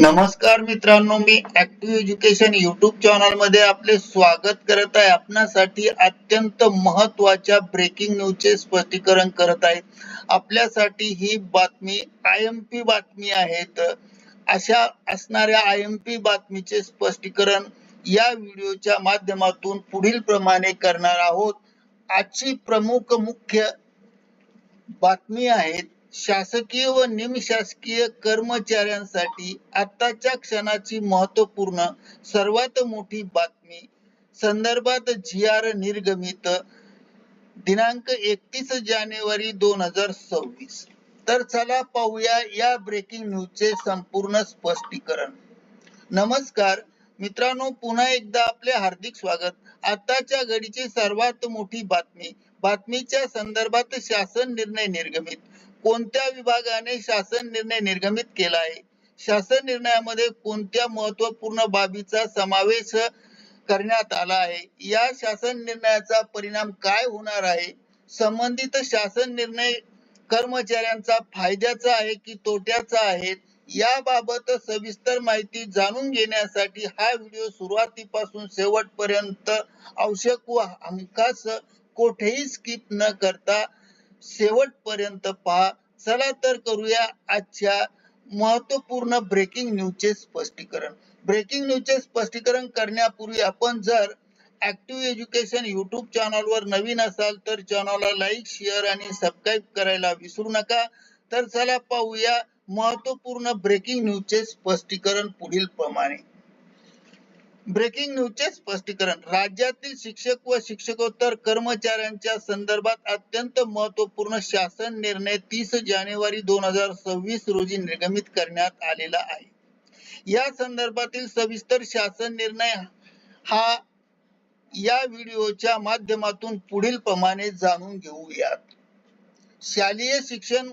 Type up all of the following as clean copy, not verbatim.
नमस्कार मित्रांनो, मी active education YouTube channel मध्ये आपले स्वागत करत आहे. आपणासाठी अत्यंत महत्त्वाच्या ब्रेकिंग न्यूजचे स्पष्टीकरण करत आहे. आपल्यासाठी ही बातमी IMP बातमी आहे. तर अशा असणाऱ्या IMP बातमीचे स्पष्टीकरण या व्हिडिओच्या माध्यमातून पुढील प्रमाणे करणार आहोत. आजची प्रमुख मुख्य बातमी आहेत. शासकीय व निमशासकीय कर्मचाऱ्यांसाठी आताच्या क्षणाची महत्त्वपूर्ण सर्वात मोठी बातमी संदर्भात GR निर्गमित दिनांक 31 जानेवारी 2026. तर चला पाहूया या ब्रेकिंग न्यूजचे संपूर्ण स्पष्टीकरण. नमस्कार मित्रांनो, पुन्हा एकदा आपले हार्दिक स्वागत. आताच्या घडीची सर्वात मोठी बातमीच्या संदर्भात शासन निर्णय निर्गमित. कोणत्या विभागाने शासन निर्णय निर्गमित केला आहे? शासन निर्णयामध्ये कोणत्या महत्त्वपूर्ण बाबीचा समावेश करण्यात आला आहे? या शासन निर्णयाचा परिणाम काय होणार आहे? संबंधित शासन निर्णय कर्मचाऱ्यांचा फायद्याचा आहे की तोट्याचा आहे? याबाबत सविस्तर माहिती जाणून घेण्यासाठी हा व्हिडिओ सुरुवातीपासून शेवटपर्यंत आवश्यक व हमखास कोठेही स्किप न करता शेवटपर्यंत पहा. चला तर करूया आजच्या महत्त्वपूर्ण ब्रेकिंग न्यूजचे स्पष्टीकरण. ब्रेकिंग न्यूजचे स्पष्टीकरण करण्यापूर्वी आपण जर ऍक्टिव्ह एज्युकेशन युट्यूब चॅनलवर नवीन असाल तर चॅनलला लाईक, शेअर आणि सबस्क्राईब करायला विसरू नका. तर चला पाहूया महत्त्वपूर्ण ब्रेकिंग न्यूजचे स्पष्टीकरण पुढील प्रमाणे. ब्रेकिंग न्यूजचे स्पष्टीकरण. राज्यातील शिक्षक व शिक्षकोत्तर कर्मचाऱ्यांच्या संदर्भात अत्यंत महत्त्वपूर्ण शासन निर्णय 30 जानेवारी 2026 रोजी निर्गमित करण्यात आलेला आहे. या संदर्भातील सविस्तर शासन निर्णय हा या व्हिडिओच्या माध्यमातून पुढील प्रमाणे जाणून घेऊयात. शालेय शिक्षण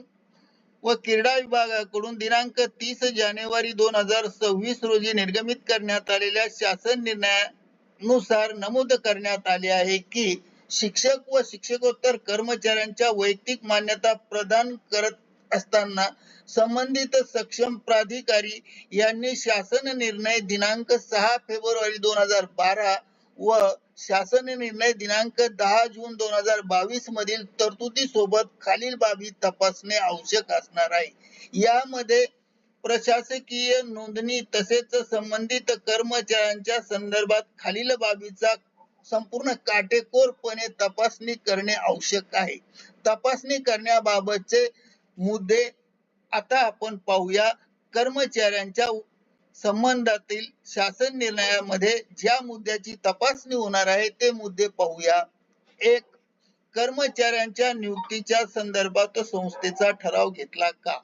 व क्रीडा विभागाकडून दिनांक 30 जानेवारी 2026 रोजी निर्गमित करण्यात आलेल्या शासन निर्णयानुसार नमूद करण्यात आले आहे की शिक्षक व शिक्षकोत्तर कर्मचाऱ्यांच्या वैयक्तिक मान्यता प्रदान करत असताना संबंधित सक्षम प्राधिकारी यांनी शासन निर्णय दिनांक 6 फेब्रुवारी 2012 व शासन निर्णय दिनांक 10 जून 2022 मधील तरतुदी सोबत खालील बाबी तपासणे आवश्यक असणार आहे. यामध्ये प्रशासकीय नोंदणी तसेच संबंधित कर्मचाऱ्यांच्या संदर्भात खालील बाबीचा संपूर्ण काटेकोरपणे तपासणी करणे आवश्यक आहे. तपासणी करण्याबाबतचे मुद्दे आता आपण पाहूया. कर्मचाऱ्यांच्या संबंधातील शासन निर्णयामध्ये ज्या मुद्द्याची तपासणी होणार आहे ते मुद्दे पाहूया. 1. कर्मचाऱ्यांच्या नियुक्तीच्या संदर्भात संस्थेचा ठराव घेतला का?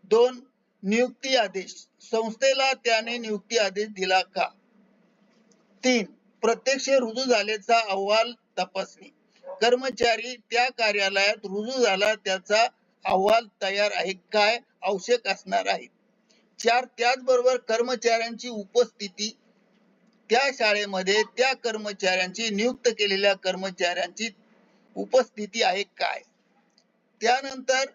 2. नियुक्ती आदेश. संस्थेला त्याने नियुक्ती आदेश दिला का? 3. प्रत्यक्ष रुजू झाल्याचा अहवाल तपासणी. कर्मचारी त्या कार्यालयात रुजू झाला त्याचा अहवाल तयार आहे काय? आवश्यक असणार आहे. 4. त्याचबरोबर कर्मचाऱ्यांची उपस्थिती त्या शाळेमध्ये त्या कर्मचाऱ्यांची नियुक्त केलेल्या कर्मचाऱ्यांची उपस्थिती आहे काय? त्यानंतर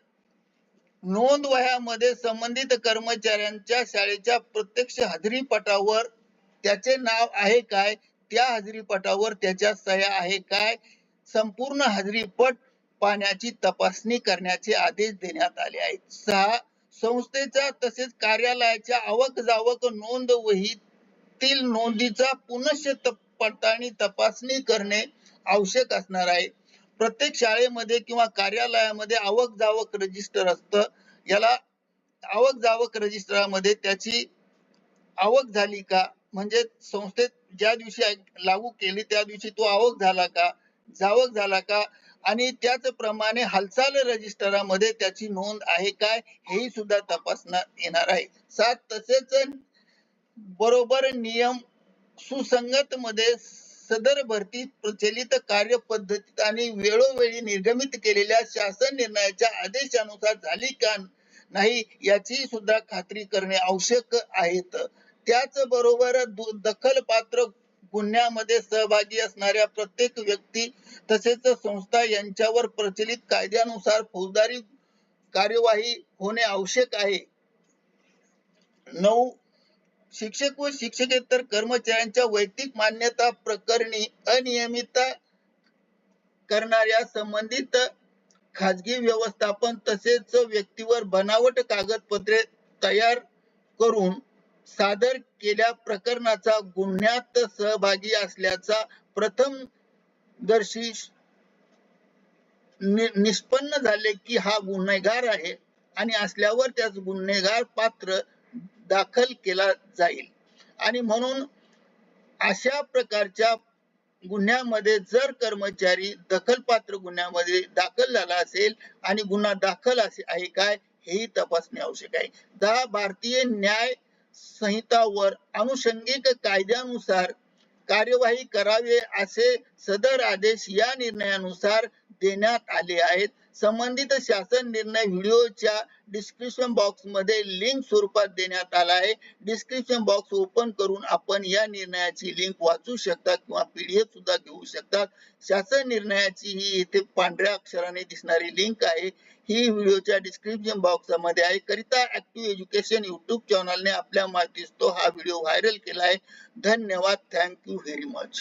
नोंद वह्यामध्ये संबंधित कर्मचाऱ्यांच्या शाळेच्या प्रत्यक्ष हजेरीपटावर त्याचे नाव आहे काय? त्या हजेरीपटावर त्याच्या सह्या आहे काय? संपूर्ण हजेरीपट पाहण्याची तपासणी करण्याचे आदेश देण्यात आले आहेत. 6. संस्थेच्या तसेच कार्यालयाच्या आवक जावक नोंद वहीतील नोंदीचा पुनश्च पडताळणी तपासणी करणे आवश्यक असणार आहे. प्रत्येक शाळेमध्ये किंवा कार्यालयामध्ये आवक जावक रजिस्टर असतं. याला आवक जावक रजिस्टरामध्ये त्याची आवक झाली का, म्हणजे संस्थेत ज्या दिवशी लागू केली त्या दिवशी तो आवक झाला का, जावक झाला का, आणि त्याचप्रमाणे हालचाल रजिस्टरामध्ये त्याची नोंद आहे काय हेही सुद्धा तपासण्यात येणार आहे. 7. तसेच बरोबर नियम सुसंगत मध्ये सदर भरती प्रचलित कार्यपद्धतीत आणि वेळोवेळी निर्गमित केलेल्या शासन निर्णयाच्या आदेशानुसार झाली का नाही याची सुद्धा खात्री करणे आवश्यक आहे. त्याचबरोबर दखलपात्र गुन्ह्यामध्ये सहभागी असणाऱ्या प्रत्येक व्यक्ती तसेच संस्था यांच्यावर प्रचलित कायद्यानुसार फौजदारी कार्यवाही होणे आवश्यक आहे. 9. शिक्षक व शिक्षकेतर कर्मचाऱ्यांच्या वैयक्तिक मान्यता प्रकरणी अनियमितता करणाऱ्या संबंधित खाजगी व्यवस्थापन तसेच व्यक्तीवर बनावट कागदपत्रे तयार करून सादर केल्या प्रकरणाचा गुन्ह्यात सहभागी असल्याचा प्रथमदर्शी निष्पन्न झाले की हा गुन्हेगार आहे आणि असल्यावर त्यास गुन्हेगार पात्र दाखल केला जाईल. आणि म्हणून अशा प्रकारच्या गुन्ह्यामध्ये जर कर्मचारी दखलपात्र गुन्ह्यामध्ये दाखल झाला असेल आणि गुन्हा दाखल आहे काय हेही तपासणे आवश्यक आहे. 10. भारतीय न्याय संहितावर अनुषंगिक कायद्यानुसार कार्यवाही करावे असे सदर आदेश या निर्णयानुसार देण्यात आले आहेत. संबंधित शासन निर्णय व्हिडिओच्या डिस्क्रिप्शन बॉक्स मध्ये लिंक स्वरूपात देण्यात आला आहे. डिस्क्रिप्शन बॉक्स ओपन करून आपण या निर्णयाची लिंक वाचू शकता किंवा PDF सुद्धा घेऊ शकतात. शासन निर्णयाची ही इथे पांढऱ्या अक्षराने दिसणारी लिंक आहे, ही व्हिडिओच्या डिस्क्रिप्शन बॉक्स मध्ये आहे. करिता ऍक्टिव्ह एज्युकेशन YouTube चॅनलने आपल्या माहितीस तो हा व्हिडिओ व्हायरल केला आहे. धन्यवाद. Thank you very much.